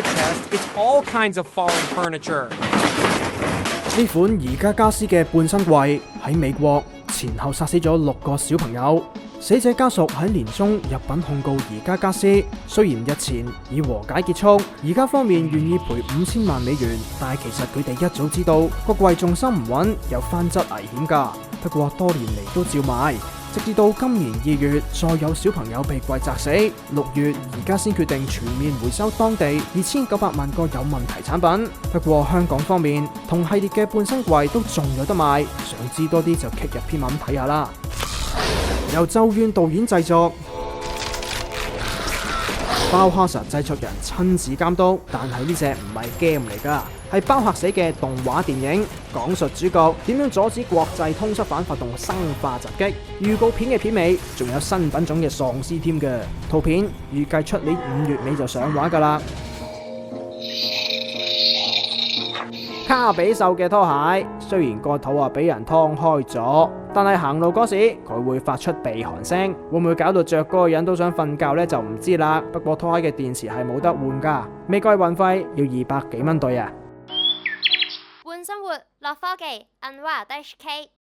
the chest, it's all kinds of falling furniture. 呢款宜家家私嘅半身櫃喺美國前後殺死咗6個小朋友。死者家屬喺年中入稟控告宜家家私，雖然日前以和解結束，宜家方面願意賠5000萬美元，但係其實佢哋一早知道個櫃重心唔穩，有翻側危險㗎。不過多年嚟都照賣，直至到今年2月，再有小朋友被櫃砸死。6月宜家先決定全面回收當地2900萬個有問題產品。不過香港方面同系列嘅半身櫃都仲有得賣，想知多啲就 click 入篇文睇下啦。由咒怨導演製作，包哈實製作人親自監督，但係呢隻唔係 game 嚟㗎，係包嚇死嘅動畫電影，講述主角點樣阻止國際通緝犯發動生化襲擊。預告片嘅片尾仲有新品種嘅喪屍添嘅，圖片預計出年5月尾就上畫㗎啦。卡比獸嘅拖鞋，雖然個肚俾人劏開咗，但係行路嗰時佢會發出鼻鼾聲，會唔會搞到着嗰個人都想瞓覺呢？就唔知啦。不過拖鞋嘅電池係冇得換㗎，美國運費要200幾蚊對啊。換生活樂科技 Unwired HK。